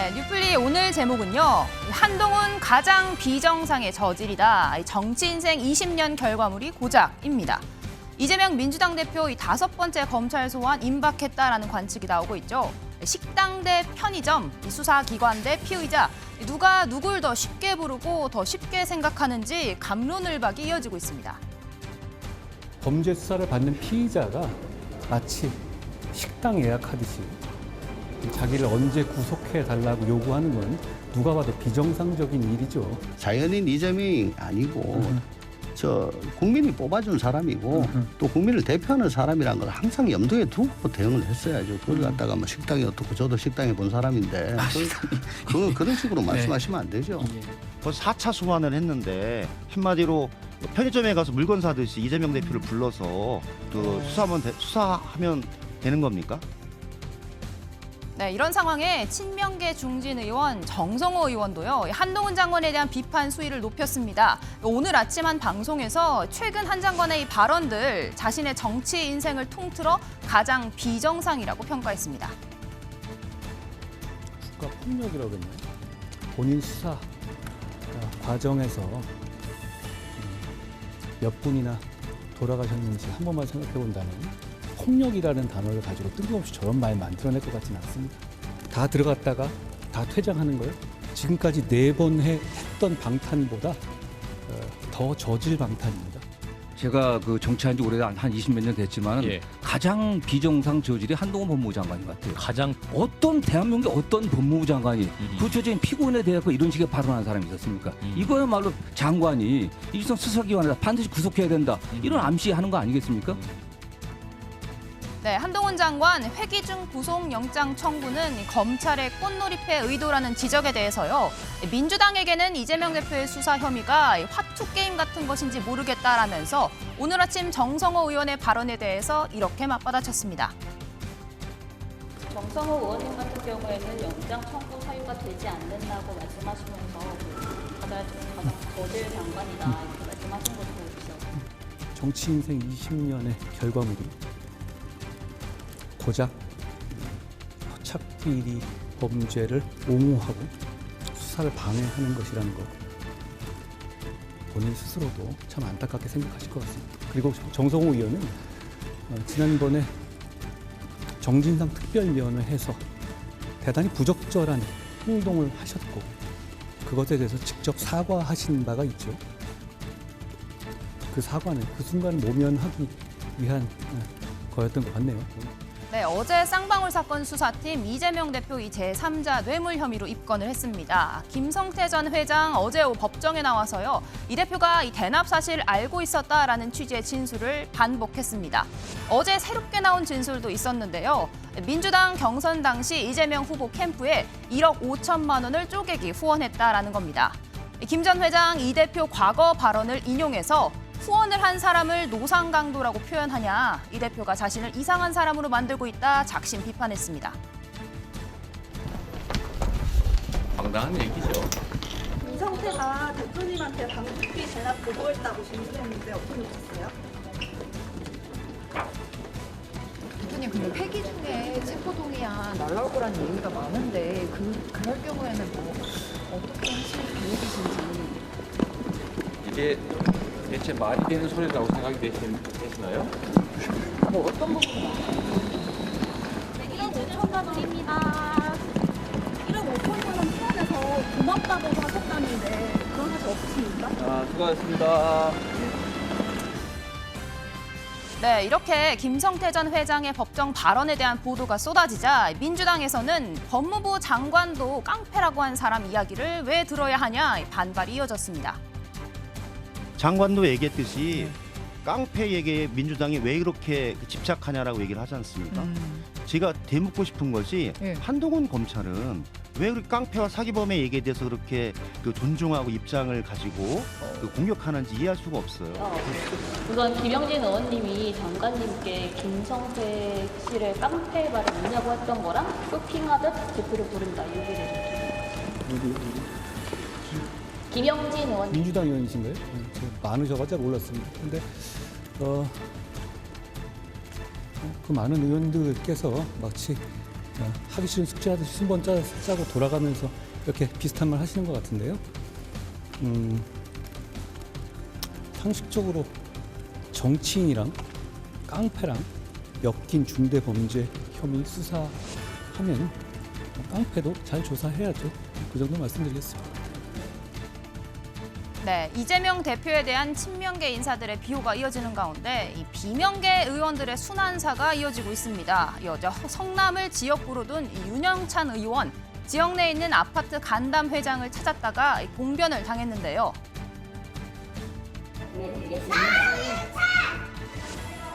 네, 뉴플리 오늘 제목은요. 한동훈 가장 비정상의 저질이다. 정치 인생 20년 결과물이 고작입니다. 이재명 민주당 대표 이 5번째 검찰 소환 임박했다라는 관측이 나오고 있죠. 식당 대 편의점, 수사기관 대 피의자, 누가 누굴 더 쉽게 부르고 더 쉽게 생각하는지 갑론을박이 이어지고 있습니다. 범죄 수사를 받는 피의자가 마치 식당 예약하듯이 자기를 언제 구속해달라고 요구하는 건 누가 봐도 비정상적인 일이죠. 자연인 이재명이 아니고 저 국민이 뽑아준 사람이고 또 국민을 대표하는 사람이란 걸 항상 염두에 두고 대응을 했어야죠. 그걸 갖다가 뭐 식당이 어떻고 저도 식당에 본 사람인데 그런 식으로 말씀하시면 안 되죠. 벌써 4차 소환을 했는데 한마디로 편의점에 가서 물건 사듯이 이재명 대표를 불러서 또 수사하면 되는 겁니까? 네, 이런 상황에 친명계 중진 의원 정성호 의원도요. 한동훈 장관에 대한 비판 수위를 높였습니다. 오늘 아침 한 방송에서 최근 한 장관의 이 발언들 자신의 정치 인생을 통틀어 가장 비정상이라고 평가했습니다. 국가 폭력이라고 했나요? 본인 수사 과정에서 몇 분이나 돌아가셨는지 한 번만 생각해 본다면 폭력이라는 단어를 가지고 뜬금없이 저런 말 만들어낼 것 같지는 않습니다. 다 들어갔다가 다 퇴장하는 거예요. 지금까지 4번 했던 방탄보다 더 저질 방탄입니다. 제가 그 정치한 지 오래한 20몇 년 됐지만 가장 비정상 저질이 한동훈 법무부 장관인 것 같아요. 가장 어떤 대한민국의 어떤 법무부 장관이 구체적인 피고인에 대해서 이런 식의 발언한 사람이 있었습니까? 이거야말로 장관이 일선 수사기관에다 반드시 구속해야 된다. 이런 암시하는 거 아니겠습니까? 네, 한동훈 장관 회기 중 구속영장 청구는 검찰의 꽃놀이패 의도라는 지적에 대해서요. 민주당에게는 이재명 대표의 수사 혐의가 화투 게임 같은 것인지 모르겠다라면서 오늘 아침 정성호 의원의 발언에 대해서 이렇게 맞받아쳤습니다. 정성호 의원님 같은 경우에는 영장 청구 사유가 되지 않는다고 말씀하시면서 가장 저질 장관이다 이렇게 말씀하신 것도 있어요. 정치 인생 20년의 결과물이 고작 토착 비리 범죄를 옹호하고 수사를 방해하는 것이라는 거 본인 스스로도 참 안타깝게 생각하실 것 같습니다. 그리고 정성호 의원은 지난번에 정진상 특별위원회 해서 대단히 부적절한 행동을 하셨고 그것에 대해서 직접 사과하신 바가 있죠. 그 사과는 그 순간 모면하기 위한 거였던 것 같네요. 네, 어제 쌍방울 사건 수사팀 이재명 대표 이 제3자 뇌물 혐의로 입건을 했습니다. 김성태 전 회장 어제 오후 법정에 나와서요. 이 대표가 이 대납 사실을 알고 있었다라는 취지의 진술을 반복했습니다. 어제 새롭게 나온 진술도 있었는데요. 민주당 경선 당시 이재명 후보 캠프에 1억 5천만 원을 쪼개기 후원했다라는 겁니다. 김 전 회장 이 대표 과거 발언을 인용해서 후원을 한 사람을 노상강도라고 표현하냐, 이 대표가 자신을 이상한 사람으로 만들고 있다 작심 비판했습니다. 황당한 얘기죠. 김성태가 대표님한테 방북비 대납 보고했다고 진술했는데 어떻게 보셨어요? 대표님 근데 폐기 중에 체포동의안 날라올 거라는 얘기가 많은데 그럴 경우에는 뭐 어떻게 하실 계획이신지. 이게 대체 말이 되는 소리라고 생각이 되시나요? 뭐 어떤 부분이 1억 5천만 원입니다. 1억 5천만 원 후원해서 고맙다고 하셨다는데 그런 사실 없으십니까? 수고하셨습니다. 네, 이렇게 김성태 전 회장의 법정 발언에 대한 보도가 쏟아지자 민주당에서는 법무부 장관도 깡패라고 한 사람 이야기를 왜 들어야 하냐 반발이 이어졌습니다. 장관도 얘기했듯이 깡패 얘기에 민주당이 왜 그렇게 집착하냐라고 얘기를 하지 않습니까? 제가 되묻고 싶은 것이 한동훈 검찰은 왜 그렇게 깡패와 사기범의 얘기에 대해서 그렇게 존중하고 입장을 가지고 공격하는지 이해할 수가 없어요. 우선 김영진 의원님이 장관님께 김성태 씨를 깡패 말이 있냐고 했던 거랑 쇼핑하듯 대표를 부른다 이 얘기를 김영진 의원님. 민주당 의원이신가요? 제가 많으셔가지고 몰랐습니다. 근데 그 많은 의원들께서 마치 하기 싫은 숙제하듯이 순번 짜고 돌아가면서 이렇게 비슷한 말 하시는 것 같은데요. 상식적으로 정치인이랑 깡패랑 엮인 중대 범죄 혐의 수사하면 깡패도 잘 조사해야죠. 그 정도 말씀드리겠습니다. 네, 이재명 대표에 대한 친명계 인사들의 비호가 이어지는 가운데 이 비명계 의원들의 순환사가 이어지고 있습니다. 이어져 성남을 지역구로 둔 이 윤영찬 의원, 지역 내에 있는 아파트 간담 회장을 찾았다가 봉변을 당했는데요.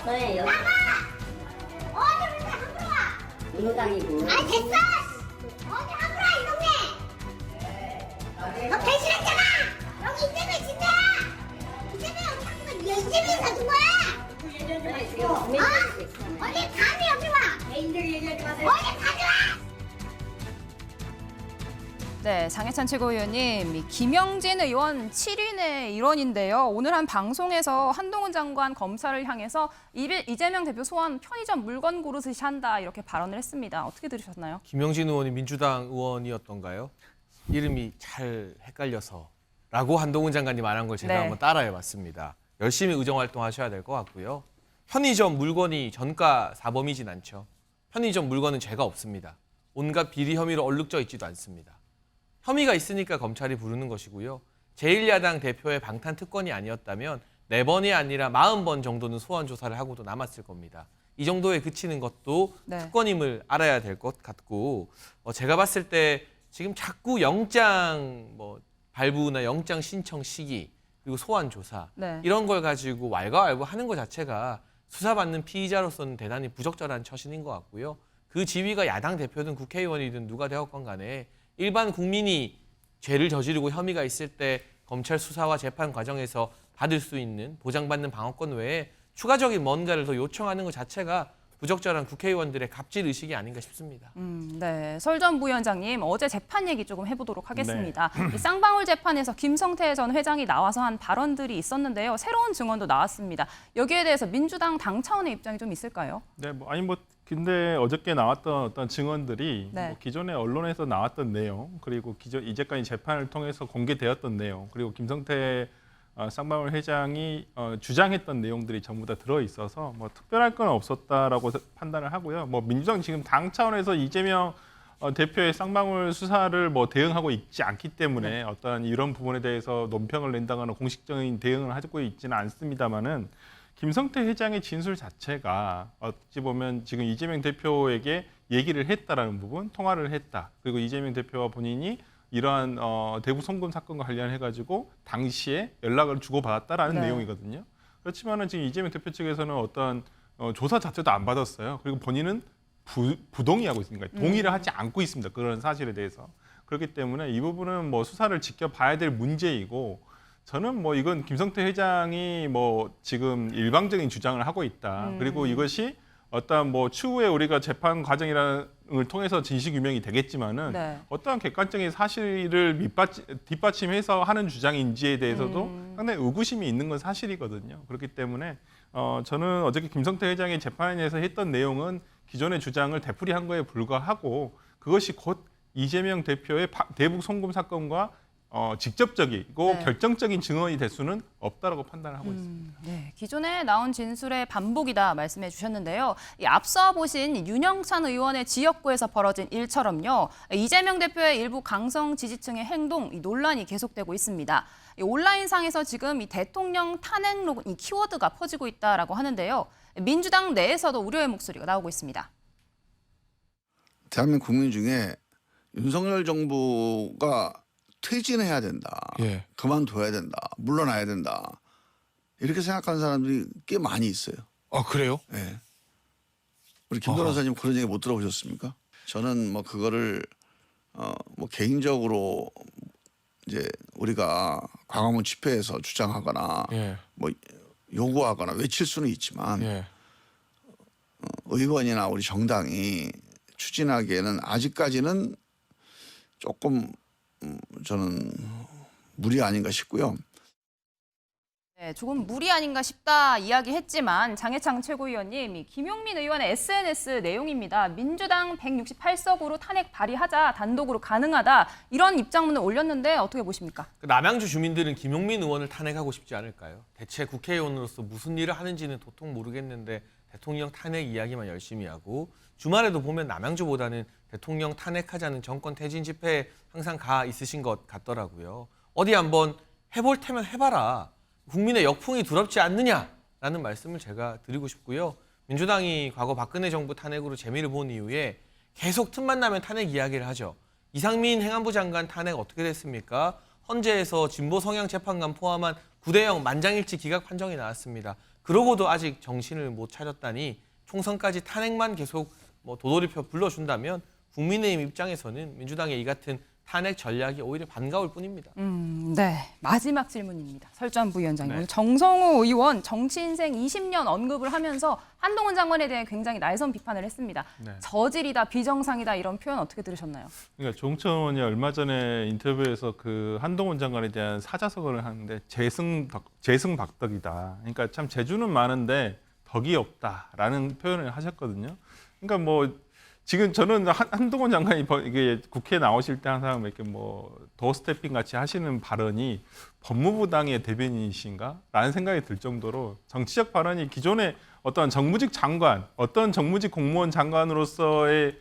너의 여기 민주당이고. 아 됐어. 어디 함부로 이 동네. 너 배신했잖아. 여기 이재명 진짜야. 이재명 자꾸 이재명 사준 거야. 어디 감히 여기 와. 개인들 얘기하지 마세요. 어디 가져와. 네, 장해찬 최고위원님, 이 김영진 의원 7인의 일원인데요. 오늘 한 방송에서 한동훈 장관 검사를 향해서 이재명 대표 소환 편의점 물건 고르듯이 한다 이렇게 발언을 했습니다. 어떻게 들으셨나요? 김영진 의원이 민주당 의원이었던가요? 이름이 잘 헷갈려서라고 한동훈 장관이 말한 걸 제가 네. 한번 따라해봤습니다. 열심히 의정활동하셔야 될 것 같고요. 편의점 물건이 전가 사범이진 않죠. 편의점 물건은 죄가 없습니다. 온갖 비리 혐의로 얼룩져 있지도 않습니다. 혐의가 있으니까 검찰이 부르는 것이고요. 제1야당 대표의 방탄 특권이 아니었다면 4번이 아니라 40번 정도는 소환 조사를 하고도 남았을 겁니다. 이 정도에 그치는 것도 네. 특권임을 알아야 될 것 같고 제가 봤을 때 지금 자꾸 영장 발부나 영장 신청 시기 그리고 소환 조사 네. 이런 걸 가지고 왈가왈부하는 것 자체가 수사받는 피의자로서는 대단히 부적절한 처신인 것 같고요. 그 지위가 야당 대표든 국회의원이든 누가 되었건 간에 일반 국민이 죄를 저지르고 혐의가 있을 때 검찰 수사와 재판 과정에서 받을 수 있는 보장받는 방어권 외에 추가적인 뭔가를 더 요청하는 것 자체가 부적절한 국회의원들의 갑질 의식이 아닌가 싶습니다. 네, 설 전 부위원장님, 어제 재판 얘기 조금 해보도록 하겠습니다. 이 쌍방울 재판에서 김성태 전 회장이 나와서 한 발언들이 있었는데요. 새로운 증언도 나왔습니다. 여기에 대해서 민주당 당 차원의 입장이 좀 있을까요? 네, 근데 어저께 나왔던 어떤 증언들이 네. 기존에 언론에서 나왔던 내용, 그리고 이제까지 재판을 통해서 공개되었던 내용, 그리고 김성태 쌍방울 회장이 주장했던 내용들이 전부 다 들어 있어서 특별할 건 없었다라고 판단을 하고요. 민주당 지금 당 차원에서 이재명 대표의 쌍방울 수사를 대응하고 있지 않기 때문에 어떤 이런 부분에 대해서 논평을 낸다거나 공식적인 대응을 하고 있지는 않습니다만은. 김성태 회장의 진술 자체가 어찌 보면 지금 이재명 대표에게 얘기를 했다라는 부분, 통화를 했다. 그리고 이재명 대표와 본인이 이러한 대북 송금 사건과 관련해가지고 당시에 연락을 주고받았다라는 내용이거든요. 그렇지만은 지금 이재명 대표 측에서는 어떤 조사 자체도 안 받았어요. 그리고 본인은 부동의하고 있으니까 동의를 하지 않고 있습니다. 그런 사실에 대해서. 그렇기 때문에 이 부분은 수사를 지켜봐야 될 문제이고. 저는 이건 김성태 회장이 지금 일방적인 주장을 하고 있다. 그리고 이것이 어떤 추후에 우리가 재판 과정을 통해서 진실 규명이 되겠지만은 어떠한 객관적인 사실을 뒷받침해서 하는 주장인지에 대해서도 상당히 의구심이 있는 건 사실이거든요. 그렇기 때문에 저는 어저께 김성태 회장이 재판에서 했던 내용은 기존의 주장을 되풀이한 거에 불과하고 그것이 곧 이재명 대표의 대북 송금 사건과 직접적이고 결정적인 증언이 될 수는 없다라고 판단을 하고 있습니다. 네, 기존에 나온 진술의 반복이다 말씀해 주셨는데요. 앞서 보신 윤영찬 의원의 지역구에서 벌어진 일처럼요. 이재명 대표의 일부 강성 지지층의 행동, 이 논란이 계속되고 있습니다. 온라인상에서 지금 이 대통령 탄핵론 이 키워드가 퍼지고 있다라고 하는데요. 민주당 내에서도 우려의 목소리가 나오고 있습니다. 대한민국 국민 중에 윤석열 정부가 퇴진해야 된다. 그만둬야 된다. 물러나야 된다. 이렇게 생각하는 사람들이 꽤 많이 있어요. 아, 그래요? 네. 우리 김 변호사님 그런 얘기 못 들어보셨습니까? 저는 그거를 개인적으로 이제 우리가 광화문 집회에서 주장하거나 요구하거나 외칠 수는 있지만 의원이나 우리 정당이 추진하기에는 아직까지는 조금 저는 무리 아닌가 싶고요. 네, 조금 무리 아닌가 싶다 이야기했지만 장해창 최고위원님, 이 김용민 의원의 SNS 내용입니다. 민주당 168석으로 탄핵 발의하자, 단독으로 가능하다 이런 입장문을 올렸는데 어떻게 보십니까? 남양주 주민들은 김용민 의원을 탄핵하고 싶지 않을까요? 대체 국회의원으로서 무슨 일을 하는지는 도통 모르겠는데 대통령 탄핵 이야기만 열심히 하고 주말에도 보면 남양주보다는 대통령 탄핵하자는 정권 퇴진 집회에 항상 가 있으신 것 같더라고요. 어디 한번 해볼 테면 해봐라. 국민의 역풍이 두렵지 않느냐라는 말씀을 제가 드리고 싶고요. 민주당이 과거 박근혜 정부 탄핵으로 재미를 본 이후에 계속 틈만 나면 탄핵 이야기를 하죠. 이상민 행안부 장관 탄핵 어떻게 됐습니까? 헌재에서 진보 성향 재판관 포함한 9대0 만장일치 기각 판정이 나왔습니다. 그러고도 아직 정신을 못 차렸다니 총선까지 탄핵만 계속 도돌이표 불러준다면 국민의힘 입장에서는 민주당의 이 같은 탄핵 전략이 오히려 반가울 뿐입니다. 네, 마지막 질문입니다. 설주한 부위원장님. 네. 정성호 의원 정치 인생 20년 언급을 하면서 한동훈 장관에 대해 굉장히 날선 비판을 했습니다. 네. 저질이다, 비정상이다 이런 표현 어떻게 들으셨나요? 그러니까 조홍천 의원이 얼마 전에 인터뷰에서 그 한동훈 장관에 대한 사자성어를 하는데 재승박덕이다. 그러니까 참 재주는 많은데 덕이 없다라는 표현을 하셨거든요. 그러니까 뭐 지금 저는 한동훈 장관이 이게 국회에 나오실 때 항상 이렇게 뭐 도어스태핑 같이 하시는 발언이 법무부 당의 대변인이신가라는 생각이 들 정도로 정치적 발언이 기존의 어떤 정무직 장관, 어떤 정무직 공무원 장관으로서의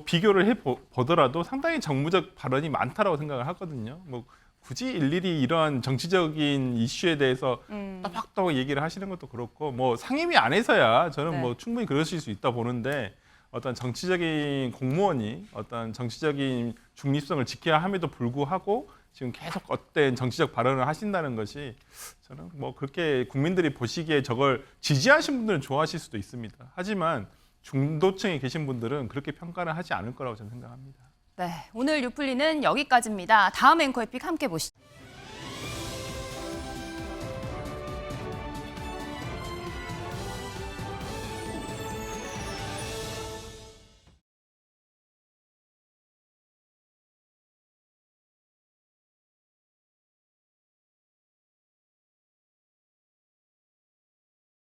비교를 해 보더라도 상당히 정무적 발언이 많다라고 생각을 하거든요. 뭐 굳이 일일이 이러한 정치적인 이슈에 대해서 또박또박 얘기를 하시는 것도 그렇고 뭐 상임위 안에서야 저는 뭐 충분히 그러실 수 있다 보는데. 어떤 정치적인 공무원이 어떤 정치적인 중립성을 지켜야 함에도 불구하고 지금 계속 어떤 정치적 발언을 하신다는 것이 저는 뭐 그렇게 국민들이 보시기에 저걸 지지하신 분들은 좋아하실 수도 있습니다. 하지만 중도층에 계신 분들은 그렇게 평가를 하지 않을 거라고 저는 생각합니다. 네, 오늘 뉴플리는 여기까지입니다. 다음 앵커의 픽 함께 보시죠.